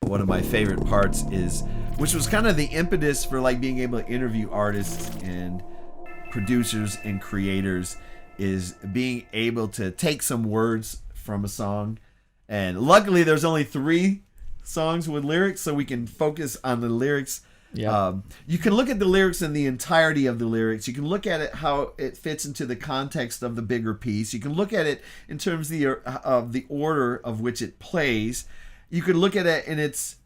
one of my favorite parts is, which was kind of the impetus for like being able to interview artists and producers and creators, is being able to take some words from a song. And luckily there's only 3 songs with lyrics, so we can focus on the lyrics. Yeah. You can look at the lyrics in the entirety of the lyrics. You can look at it how it fits into the context of the bigger piece. You can look at it in terms of the order of which it plays. You can look at it in its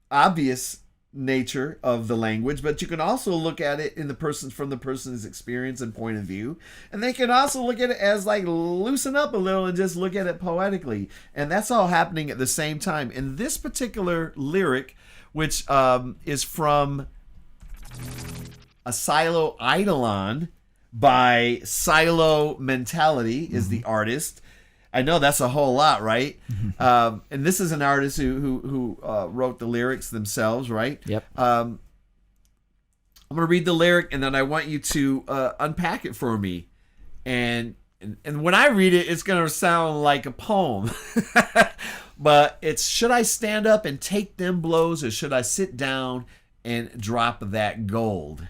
obvious nature of the language, but you can also look at it in from the person's experience and point of view. And they can also look at it as like loosen up a little and just look at it poetically. And that's all happening at the same time. In this particular lyric, which is from a Silo Eidolon by Silo Mentality is the artist. I know that's a whole lot, right? And this is an artist who wrote the lyrics themselves, right? Yep. I'm going to read the lyric, and then I want you to unpack it for me. And when I read it, it's going to sound like a poem. But it's, should I stand up and take them blows, or should I sit down and drop that gold?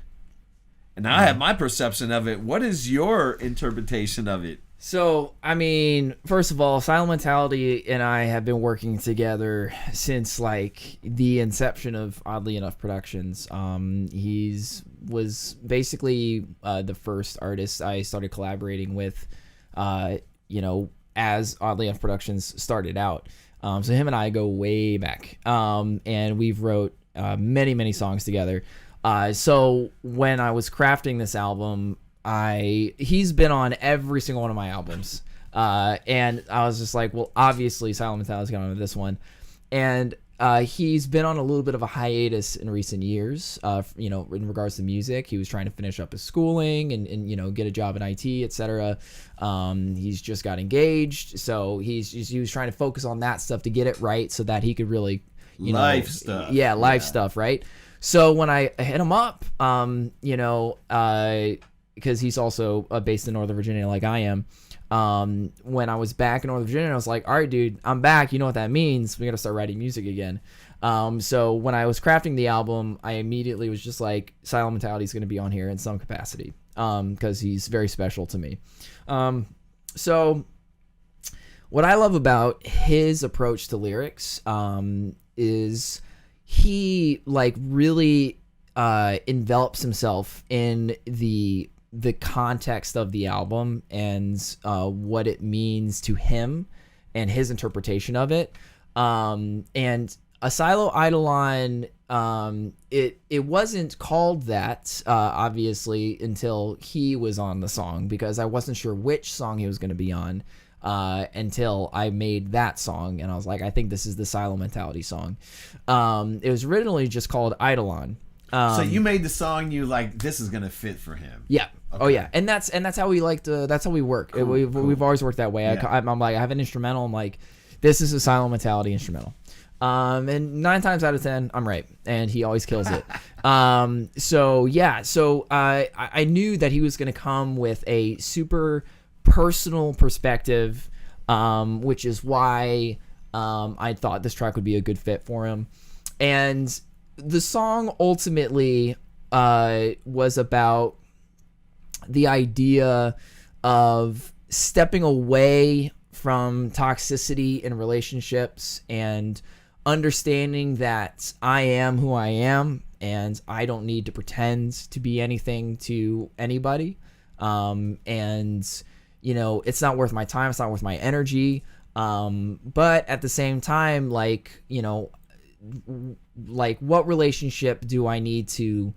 And I have my perception of it. What is your interpretation of it? So, I mean, first of all, Silent Mentality and I have been working together since like the inception of Oddly Enough Productions. Was basically the first artist I started collaborating with, as Oddly Enough Productions started out. So him and I go way back, and we've wrote many, many songs together. So when I was crafting this album, he's been on every single one of my albums. And I was just like, well, obviously Silent Mentality's got on this one. And he's been on a little bit of a hiatus in recent years, in regards to music. He was trying to finish up his schooling and get a job in IT, etc. He's just got engaged. So he was trying to focus on that stuff to get it right so that he could really, life stuff. Yeah, life stuff, right? So when I hit him up, because he's also based in Northern Virginia like I am. When I was back in Northern Virginia, I was like, all right, dude, I'm back. You know what that means? We got to start writing music again. So when I was crafting the album, I immediately was just like, Silent Mentality is going to be on here in some capacity, because he's very special to me. So what I love about his approach to lyrics is he like really envelops himself in the context of the album and what it means to him and his interpretation of it. And a Silo Eidolon, it wasn't called that, obviously, until he was on the song, because I wasn't sure which song he was going to be on until I made that song. And I was like, I think this is the Silo Mentality song. It was originally just called Eidolon. So you made the song, you like, this is gonna fit for him. Yeah. Okay. Oh yeah. And that's how we like to. That's how we work. Cool, We've always worked that way. Yeah. I'm like, I have an instrumental. I'm like, this is a Silent Mentality instrumental. And 9 times out of 10, I'm right, and he always kills it. So yeah. So I knew that he was gonna come with a super personal perspective, which is why I thought this track would be a good fit for him. And the song ultimately was about the idea of stepping away from toxicity in relationships and understanding that I am who I am and I don't need to pretend to be anything to anybody. And, it's not worth my time. It's not worth my energy. But at the same time, what relationship do I need to,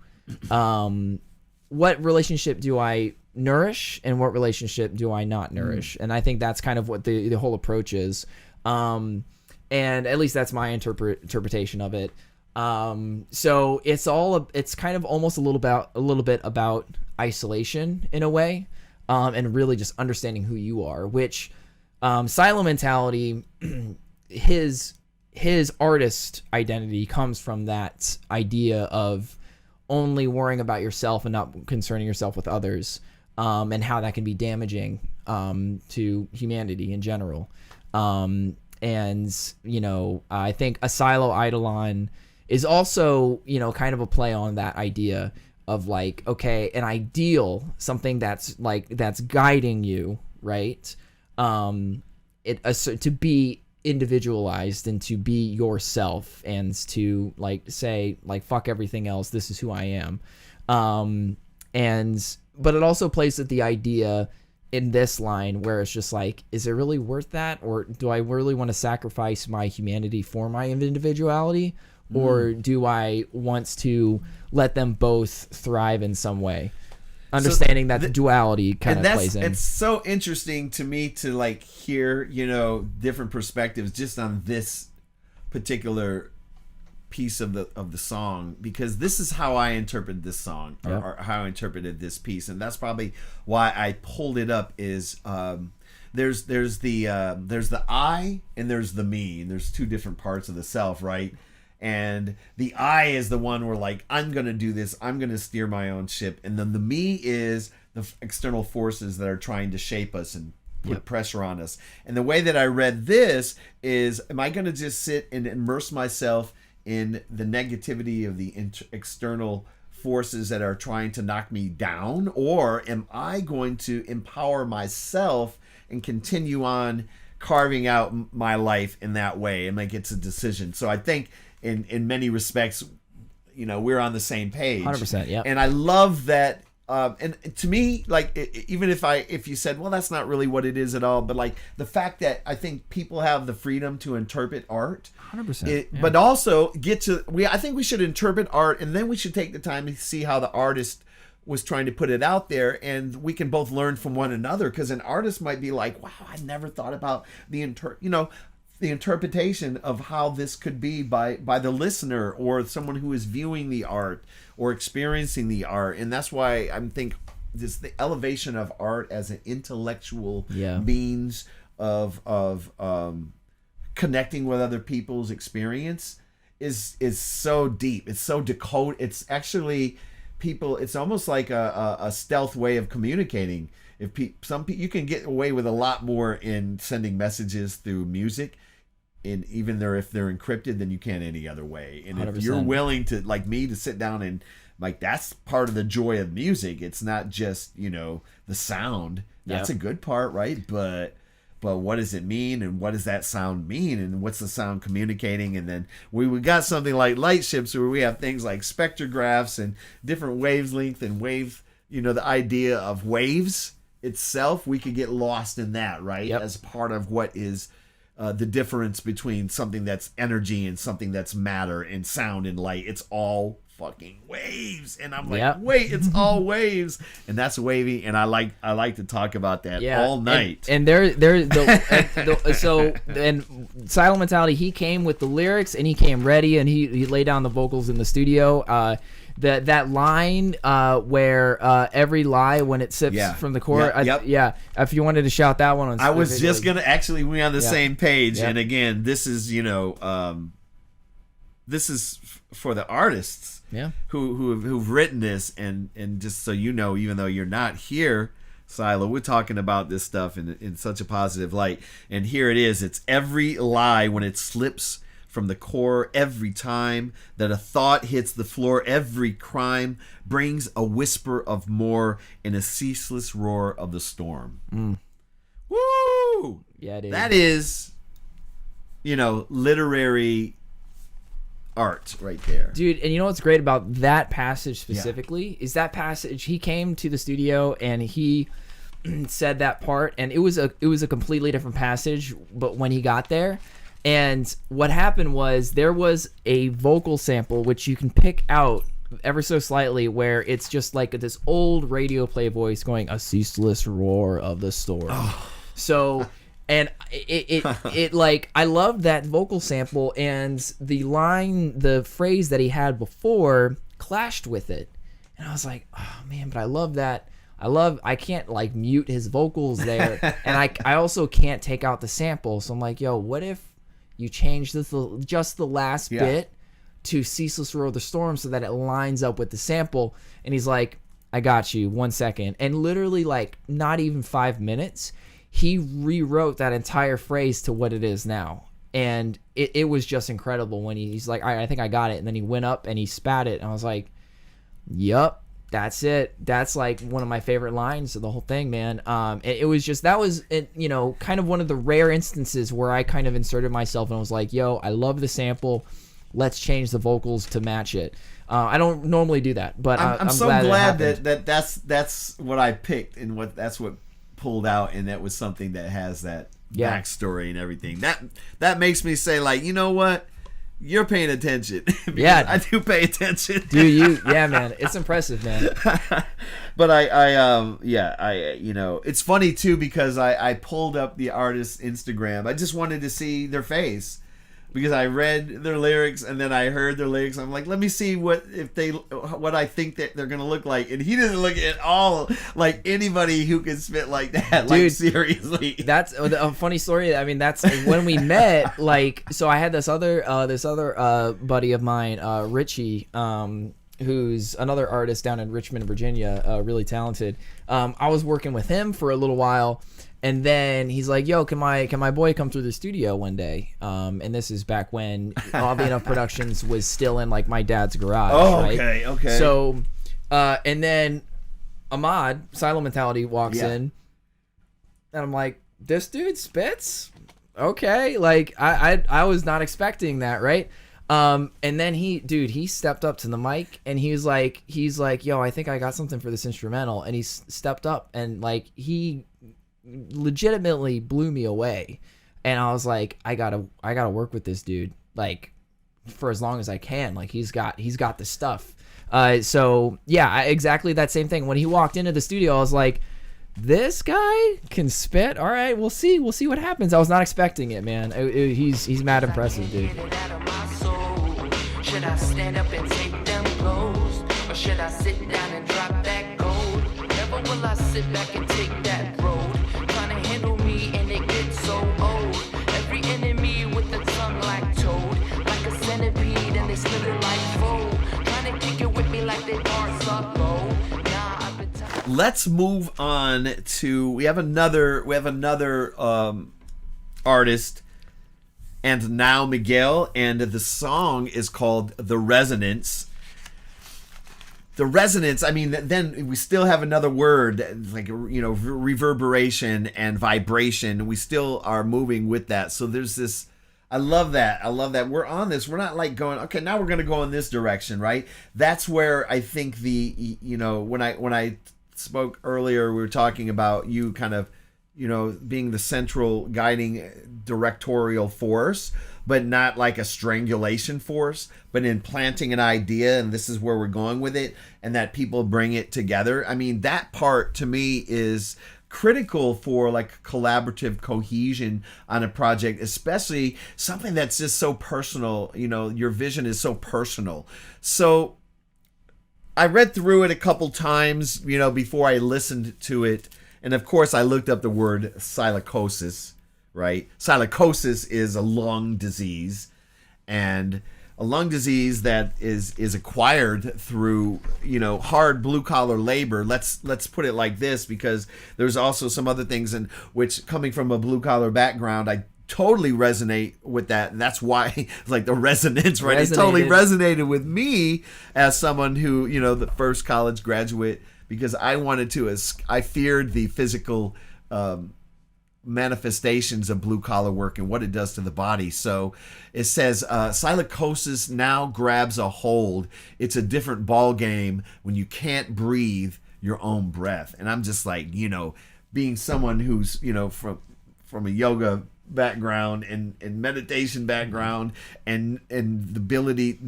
what relationship do I nourish and what relationship do I not nourish? And I think that's kind of what the whole approach is. And at least that's my interpretation of it. So it's kind of almost a little bit about isolation in a way, and really just understanding who you are, which, Silent Mentality, his artist identity comes from that idea of only worrying about yourself and not concerning yourself with others, and how that can be damaging to humanity in general. And I think Asilo Eidolon is also kind of a play on that idea of like, okay, an ideal, something that's guiding you, right? To be individualized and to be yourself and to like say like fuck everything else, this is who I am. But it also plays at the idea in this line where it's just like, is it really worth that, or do I really want to sacrifice my humanity for my individuality, or do I want to let them both thrive in some way? Understanding that the duality kind of plays in. It's so interesting to me to like hear, different perspectives just on this particular piece of the song, because this is how I interpret this song, or how I interpreted this piece, and that's probably why I pulled it up. Is there's the I and there's the me, and there's two different parts of the self, right? And the I is the one where like, I'm going to do this, I'm going to steer my own ship. And then the me is the external forces that are trying to shape us and put pressure on us. And the way that I read this is, am I going to just sit and immerse myself in the negativity of the external forces that are trying to knock me down? Or am I going to empower myself and continue on carving out my life in that way? And like, it's a decision. So I think in many respects, we're on the same page. 100%, yeah. And I love that. And to me, like, even if you said, well, that's not really what it is at all, but like the fact that I think people have the freedom to interpret art, 100%, but also I think we should interpret art, and then we should take the time to see how the artist was trying to put it out there, and we can both learn from one another, because an artist might be like, wow, I never thought about the interpretation of how this could be by the listener or someone who is viewing the art or experiencing the art. And that's why I think the elevation of art as an intellectual means of connecting with other people's experience is so deep. It's so decoded. It's actually it's almost like a stealth way of communicating. You can get away with a lot more in sending messages through music, and even if they're encrypted, than you can any other way. And 100%. If you're willing to, like me, to sit down and like, that's part of the joy of music. It's not just the sound. That's a good part, right? But what does it mean, and what does that sound mean, and what's the sound communicating? And then we got something like Lightships, where we have things like spectrographs and different wavelength and wave. The idea of waves itself, we could get lost in that, right? As part of what is the difference between something that's energy and something that's matter, and sound and light. It's all fucking waves, and I'm like, wait, it's all waves, and that's wavy, and I like to talk about that all night. And Silent Mentality, he came with the lyrics, and he came ready, and he laid down the vocals in the studio. That line where every lie when it sips from the core, if you wanted to shout that one on, I was just gonna, actually, we're on the same page. And again, this is this is for the artists who've written this, and just so you know, even though you're not here, Silo, we're talking about this stuff in such a positive light. And here it is. It's every lie when it slips from the core, every time that a thought hits the floor, every crime brings a whisper of more in a ceaseless roar of the storm. Woo! Yeah, it is. That is, literary art right there, dude. And you know what's great about that passage specifically is that passage, he came to the studio and he said that part, and it was a completely different passage, but when he got there, and what happened was there was a vocal sample which you can pick out ever so slightly, where it's just like this old radio play voice going, a ceaseless roar of the storm. So, and it like, I love that vocal sample, and the phrase that he had before clashed with it, and I was like, oh man, but I love that. I can't like mute his vocals there, and I also can't take out the sample, so I'm like, yo, what if you change just the last bit to Ceaseless Roar of the Storm so that it lines up with the sample? And he's like, I got you, 1 second. And literally, like, not even 5 minutes, he rewrote that entire phrase to what it is now. And it was just incredible when he's like, all right, I think I got it. And then he went up and he spat it. And I was like, yup, that's it. That's like one of my favorite lines of the whole thing, man. It was just, that was, you know, kind of one of the rare instances where I kind of inserted myself and was like, yo, I love the sample. Let's change the vocals to match it. I don't normally do that, but I'm so glad that's what I picked and that's what pulled out, and that was something that has that backstory and everything. That makes me say, like, you know what? You're paying attention. Yeah, I do pay attention. Yeah, man, it's impressive, man. But I you know, it's funny too because I pulled up the artist's Instagram. I just wanted to see their face because I read their lyrics and then I heard their lyrics. I'm like, let me see what I think that they're gonna look like. And he doesn't look at all like anybody who can spit like that. Dude, like, seriously. That's a funny story. I mean, that's when we met. Like, so I had this other buddy of mine, Richie, who's another artist down in Richmond, Virginia, really talented. I was working with him for a little while. And then he's like, yo, can my boy come through the studio one day? And this is back when Oddly Enough Productions was still in like my dad's garage. Oh, right? Okay. So, and then Ahmad, Silo Mentality, walks in. And I'm like, this dude spits? Okay. Like, I was not expecting that, right? And then he stepped up to the mic and he's like, yo, I think I got something for this instrumental. And he stepped up and like, he legitimately blew me away, and I was like, I gotta work with this dude like for as long as I can. Like he's got the stuff. So yeah, exactly that same thing. When he walked into the studio, I was like, this guy can spit. All right, we'll see what happens. I was not expecting it, man. He's mad impressive, dude. Should I stand up and take them blows, or should I sit down and drop that gold? Never will I sit back and take that road. Trying to handle me and it gets so old. Every enemy with the tongue like toad, like a centipede and they slither like foe. Trying to kick it with me like they parts up low. Let's move on to we have another artist, and now Miguel, and the song is called The Resonance. The resonance, I mean, then we still have another word, like, you know, reverberation and vibration. We still are moving with that. So there's this, I love that. We're on this. We're not like going, okay, now we're going to go in this direction, right? That's where I think you know, when I spoke earlier, we were talking about you kind of, you know, being the central guiding directorial force, but not like a strangulation force, but in planting an idea, and this is where we're going with it, and that people bring it together. I mean, that part to me is critical for like collaborative cohesion on a project, especially something that's just so personal. You know, your vision is so personal. So I read through it a couple times, you know, before I listened to it. And of course, I looked up the word silicosis, right? Silicosis is a lung disease, and a lung disease that is acquired through, you know, hard blue collar labor. Let's put it like this, because there's also some other things in which, coming from a blue collar background, I totally resonate with that, and that's why like the resonance, right? It totally resonated with me as someone who, you know, the first college graduate, because I feared the physical manifestations of blue collar work and what it does to the body. So it says silicosis now grabs a hold. It's a different ball game when you can't breathe your own breath. And I'm just like, you know, being someone who's, you know, from a yoga background and meditation background and the ability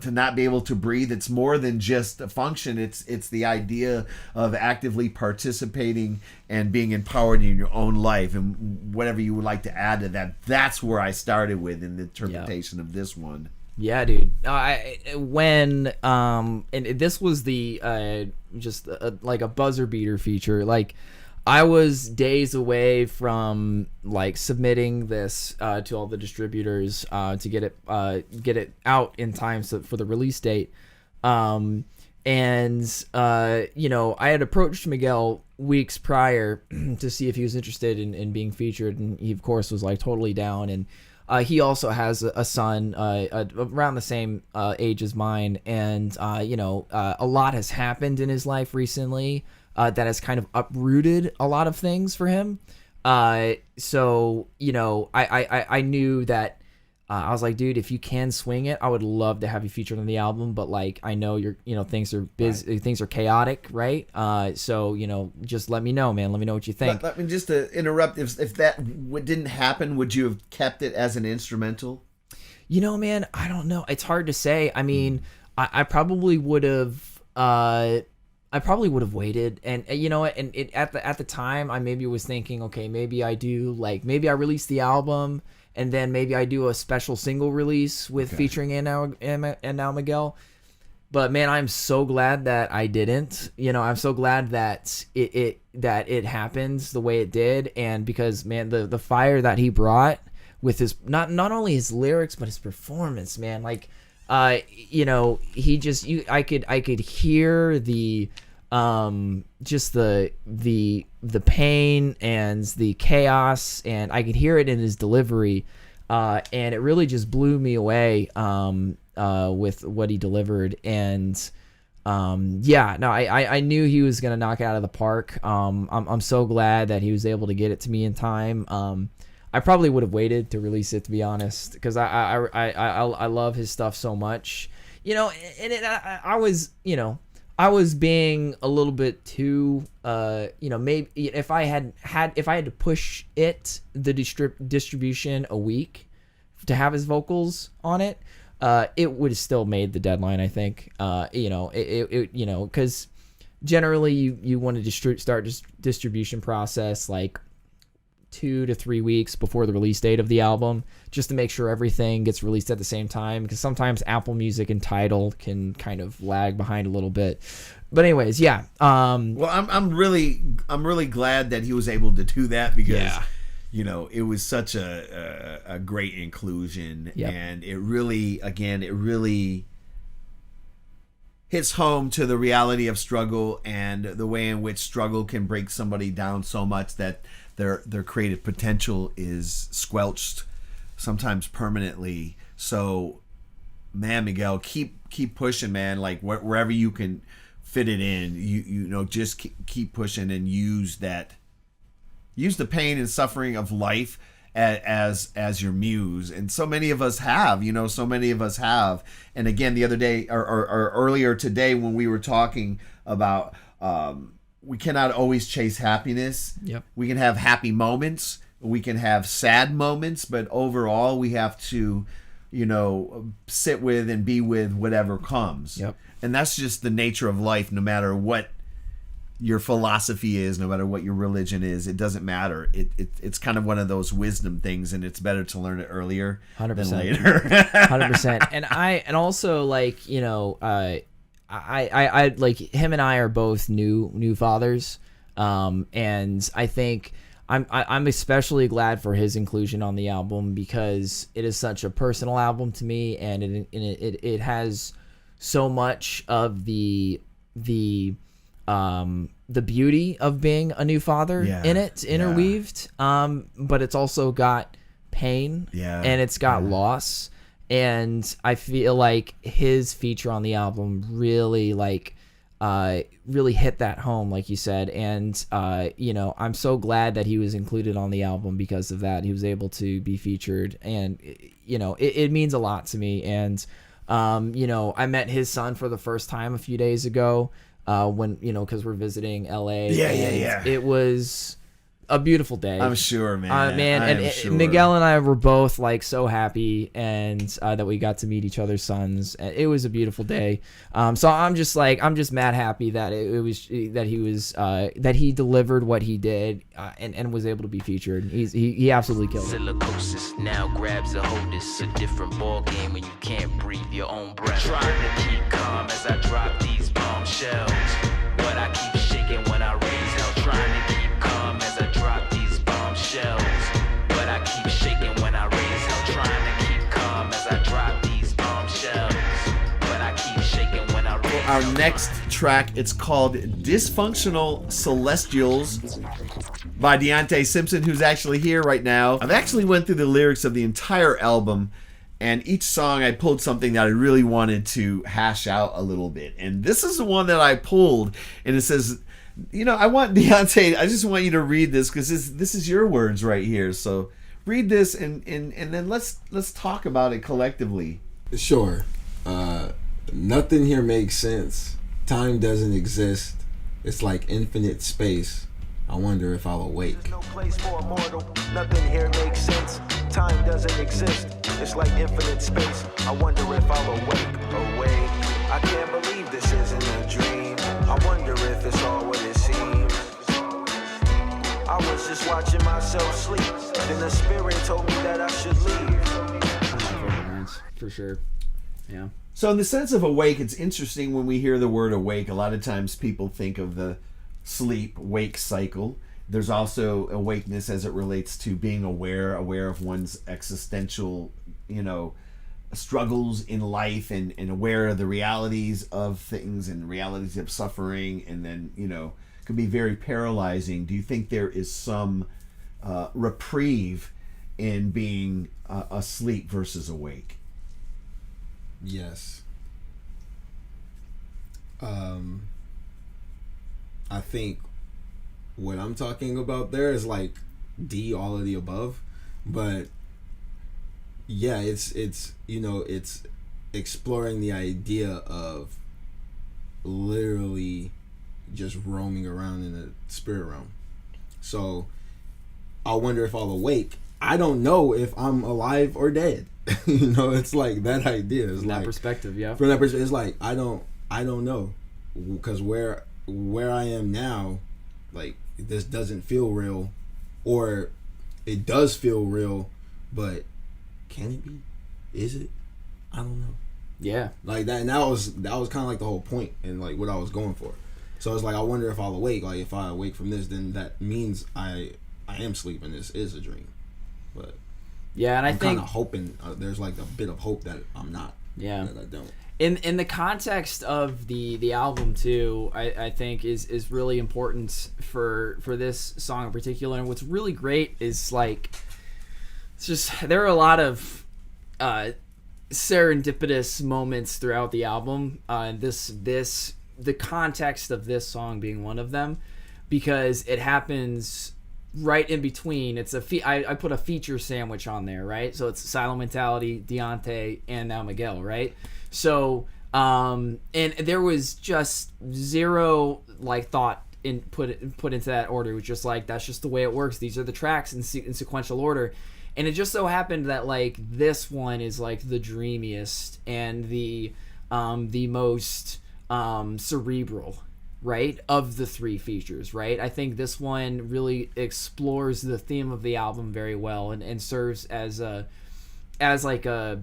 to not be able to breathe, it's more than just a function. It's the idea of actively participating and being empowered in your own life, and whatever you would like to add to that. That's where I started with in the interpretation of this one. Yeah, dude. And this was the just like a buzzer beater feature. Like, I was days away from like submitting this to all the distributors to get it out in time for the release date. You know, I had approached Miguel weeks prior to see if he was interested in being featured, and he of course was like totally down. And he also has a son around the same age as mine, and a lot has happened in his life recently that has kind of uprooted a lot of things for him. So I knew that. I was like, dude, if you can swing it, I would love to have you featured on the album. But like, I know things are busy, right. Things are chaotic, right? So just let me know, man. Let me know what you think. Let me just to interrupt. If that didn't happen, would you have kept it as an instrumental? Man, I don't know. It's hard to say. I mean, I probably would have. I probably would have waited, and at the time, I maybe was thinking, okay, maybe I release the album. And then maybe I do a special single release with featuring Now Miguel. But man, I'm so glad that I didn't. I'm so glad that it happened the way it did, and because man, the fire that he brought with his not only his lyrics but his performance, man. Like, he just I could hear the just the pain and the chaos, and I could hear it in his delivery, and it really just blew me away with what he delivered. And I knew he was gonna knock it out of the park. I'm so glad that he was able to get it to me in time. I probably would have waited to release it, to be honest, because I love his stuff so much, I was being a little bit too, maybe if I had to push the distribution a week to have his vocals on it, it would have still made the deadline, I think. Because generally you want to start distribution process like 2 to 3 weeks before the release date of the album, just to make sure everything gets released at the same time, because sometimes Apple Music and Tidal can kind of lag behind a little bit. But anyways, yeah. Well, I'm really glad that he was able to do that, because it was such a great inclusion. Yep. And it really hits home to the reality of struggle and the way in which struggle can break somebody down so much that their creative potential is squelched, sometimes permanently. So, man, Miguel, keep pushing, man. Like wherever you can fit it in, just keep pushing and use the pain and suffering of life as your muse. And so many of us have. And again, the other day or earlier today when we were talking about. We cannot always chase happiness. Yep. We can have happy moments. We can have sad moments, but overall we have to, sit with and be with whatever comes. Yep. And that's just the nature of life, no matter what your philosophy is, no matter what your religion is. It doesn't matter. It's kind of one of those wisdom things, and it's better to learn it earlier 100%. than later. 100%. And also I like him, and I are both new fathers, and I think I'm especially glad for his inclusion on the album, because it is such a personal album to me, and it has so much of the beauty of being a new father in it interweaved, but it's also got pain, and it's got loss. And I feel like his feature on the album really hit that home, like you said. And, I'm so glad that he was included on the album because of that. He was able to be featured, and, it means a lot to me. And, I met his son for the first time a few days ago when, because we're visiting LA. Yeah. It was a beautiful day. I'm sure, man. Sure. Miguel and I were both like so happy, and that we got to meet each other's sons. It was a beautiful day. So I'm just mad happy that that he delivered what he did, and was able to be featured. He absolutely killed it. Silicosis now grabs a hold. It's a different ball game when you can't breathe your own breath. Trying to keep calm as I drop these bombshells, but I keep shaking when I raise hell. Trying to keep calm as I drop these bombshells, but I keep shaking when I raise hell. Trying to keep calm as I drop these bombshells, but I keep shaking when I raise hell. our next track. It's called Dysfunctional Celestials by Deontay Simpson, who's actually here right now. I've actually went through the lyrics of the entire album, and each song I pulled something that I really wanted to hash out a little bit. And this is the one that I pulled, and it says, I want Deontay, I just want you to read this because this is your words right here. So read this and then let's talk about it collectively. Sure. Nothing here makes sense. Time doesn't exist. It's like infinite space. I wonder if I'll awake. There's no place for a mortal. Nothing here makes sense. Time doesn't exist. It's like infinite space. I wonder if I'll awake. I can't believe this isn't a dream. I wonder if it's all what it seems. I was just watching myself sleep. Then the spirit told me that I should leave. For sure. Yeah. So in the sense of awake, it's interesting when we hear the word awake. A lot of times people think of the sleep-wake cycle. There's also awakeness as it relates to being aware of one's existential, struggles in life and aware of the realities of things and realities of suffering, and then, could be very paralyzing. Do you think there is some reprieve in being asleep versus awake? Yes. I think what I'm talking about there is like all of the above, but yeah, it's exploring the idea of literally just roaming around in the spirit realm. So I wonder if I'll awake. I don't know if I'm alive or dead. It's like that idea is From like that perspective, yeah. From that perspective, it's like I don't know, because where I am now, like this doesn't feel real, or it does feel real, but can it be? Is it? I don't know. Yeah. Like that, and that was kind of like the whole point and like what I was going for. So it's like I wonder if I'll awake. Like if I awake from this, then that means I am sleeping. This is a dream, but. Yeah, and I'm think kind of hoping there's like a bit of hope that I'm not. Yeah. That I don't. In the context of the album too, I think is really important for this song in particular. And what's really great is like, it's just there are a lot of serendipitous moments throughout the album. The context of this song being one of them, because it happens right in between. It's I put a feature sandwich on there, right? So it's Silent Mentality, Deontay, and now Miguel, right? So and there was just zero like thought put into that order. It was just like, that's just the way it works. These are the tracks in sequential order. And it just so happened that like this one is like the dreamiest and the most cerebral, right, of the three features, right? I think this one really explores the theme of the album very well and serves as like a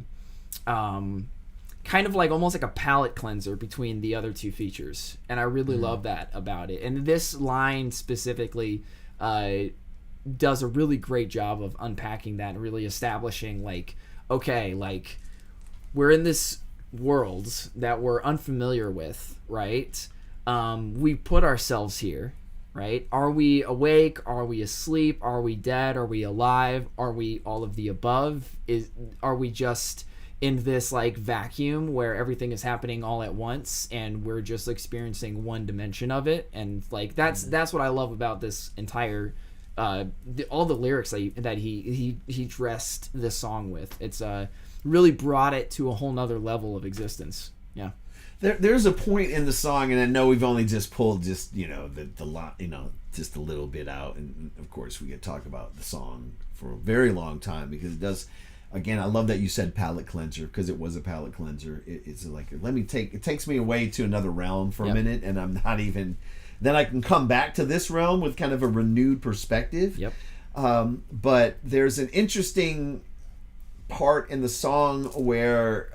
kind of like almost like a palate cleanser between the other two features, and I really love that about it. And this line specifically does a really great job of unpacking that and really establishing like, okay, like we're in this world that we're unfamiliar with, right? We put ourselves here, right? Are we awake? Are we asleep? Are we dead? Are we alive? Are we all of the above? Are we just in this like vacuum where everything is happening all at once and we're just experiencing one dimension of it? And like that's what I love about this entire all the lyrics that he dressed this song with. It's really brought it to a whole nother level of existence. Yeah. There's a point in the song, and I know we've only just pulled just the lot, just a little bit out, and of course we could talk about the song for a very long time because it does. Again, I love that you said palate cleanser, because it was a palate cleanser. It's like it takes me away to another realm for a minute, and I'm not even. Then I can come back to this realm with kind of a renewed perspective. Yep. But there's an interesting part in the song where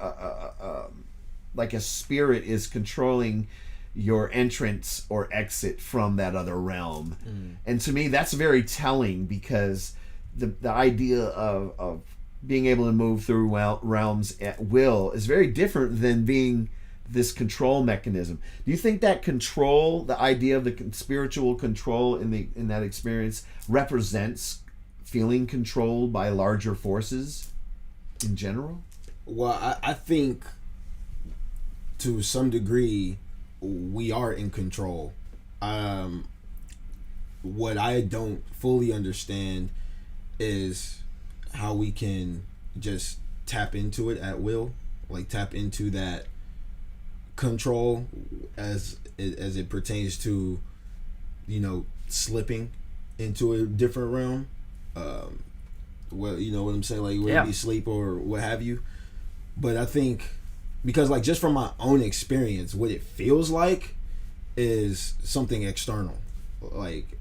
like a spirit is controlling your entrance or exit from that other realm. And to me, that's very telling, because the idea of being able to move through realms at will is very different than being this control mechanism. Do you think that control, the idea of the spiritual control in that experience, represents feeling controlled by larger forces in general? Well, I think to some degree we are in control. What I don't fully understand is how we can just tap into it at will, like tap into that control as it pertains to, you know, slipping into a different realm. Well, you know what I'm saying, like whether it be sleep or what have you. But I think because like just from my own experience, what it feels like is something external. Like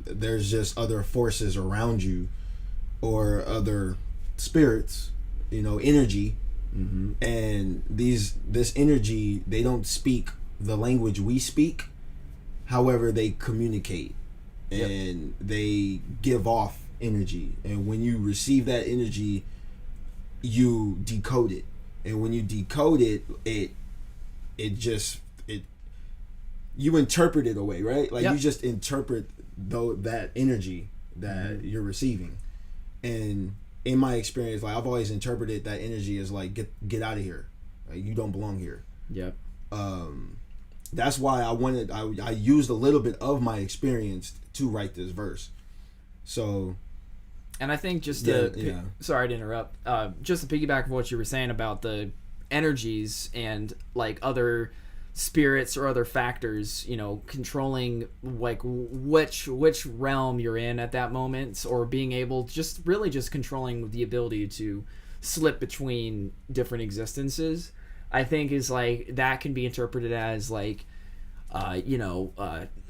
there's just other forces around you or other spirits, you know, energy. Mm-hmm. And this energy, they don't speak the language we speak. However, they communicate and they give off energy. And when you receive that energy, you decode it. And when you decode it, you interpret it away, right? Like you just interpret that energy that you're receiving. And in my experience, like I've always interpreted that energy as like get out of here, like you don't belong here. Yep. That's why I used a little bit of my experience to write this verse. So, and I think sorry to interrupt, just to piggyback on what you were saying about the energies and like other spirits or other factors, you know, controlling like which realm you're in at that moment, or being able just controlling the ability to slip between different existences, I think is like that can be interpreted as like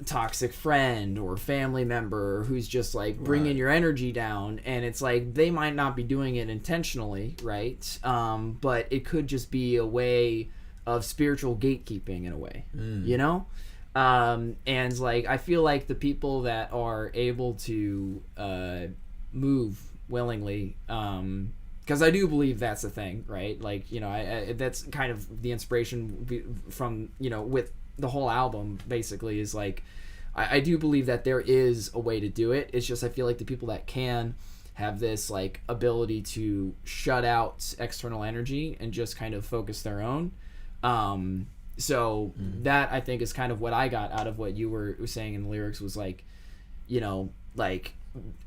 toxic friend or family member who's just like bringing your energy down, and it's like they might not be doing it intentionally, right? But it could just be a way of spiritual gatekeeping in a way, you know? And like I feel like the people that are able to move willingly, because I do believe that's the thing, right? Like, you know, I that's kind of the inspiration from, you know, with the whole album basically is like I do believe that there is a way to do it. It's just I feel like the people that can have this like ability to shut out external energy and just kind of focus their own. That I think is kind of what I got out of what you were saying in the lyrics was like, you know, like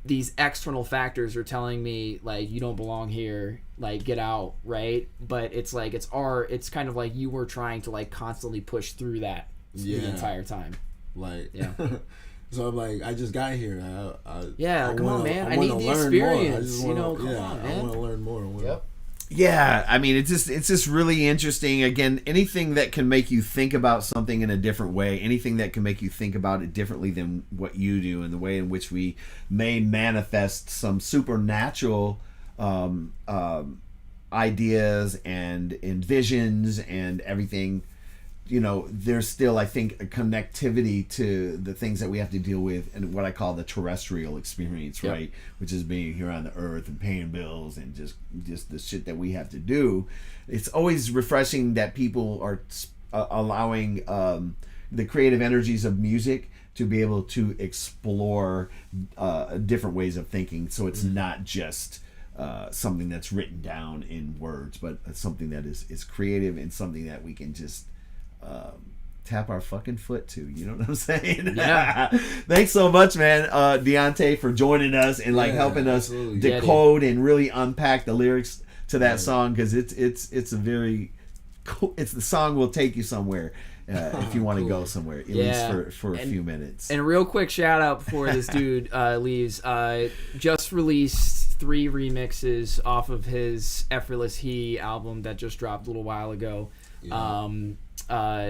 these external factors are telling me like you don't belong here, like get out, right? But it's like it's kind of like you were trying to like constantly push through that the entire time. Like so I'm like, I just got here. Come on, man. I need the experience. Come on, man. I want to learn more. Yeah, I mean, it's just really interesting. Again, anything that can make you think about something in a different way, anything that can make you think about it differently than what you do, and the way in which we may manifest some supernatural ideas and visions and everything. You know, there's still, I think, a connectivity to the things that we have to deal with and what I call the terrestrial experience, right? Which is being here on the earth and paying bills and just the shit that we have to do. It's always refreshing that people are allowing the creative energies of music to be able to explore different ways of thinking. So it's not just something that's written down in words, but something that is creative and something that we can just tap our fucking foot to, you know what I'm saying? Yeah. Thanks so much, man, Deontay, for joining us and like helping us decode and really unpack the lyrics to that song, because it's a very cool. It's the song will take you somewhere if you want to go somewhere, at least for a few minutes. And a real quick shout out before this dude leaves. Just released 3 remixes off of his Effortless He album that just dropped a little while ago.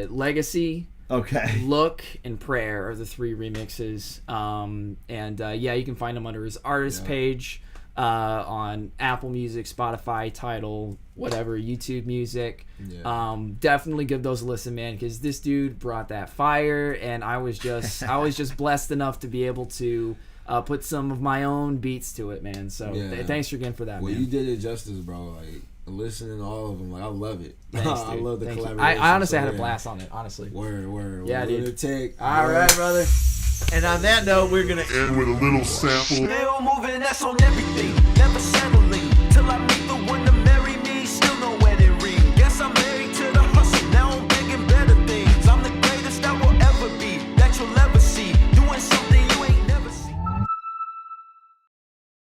Legacy, Look, and Prayer are the 3 remixes. You can find them under his artist page on Apple Music, Spotify, Tidal, whatever, YouTube Music. Definitely give those a listen, man, because this dude brought that fire, and I was just blessed enough to be able to put some of my own beats to it, man. So thanks again for that, man. Man. You did it justice, bro. listening to all of them. Like I love it. Thanks, I dude. love the Thank you. collaboration. I honestly so, had a yeah. blast on it. Honestly. Word. Yeah, dude. Lunartick. All right, brother. And on that note, we're gonna And with a little sample. Still moving, that's on everything. Never settle.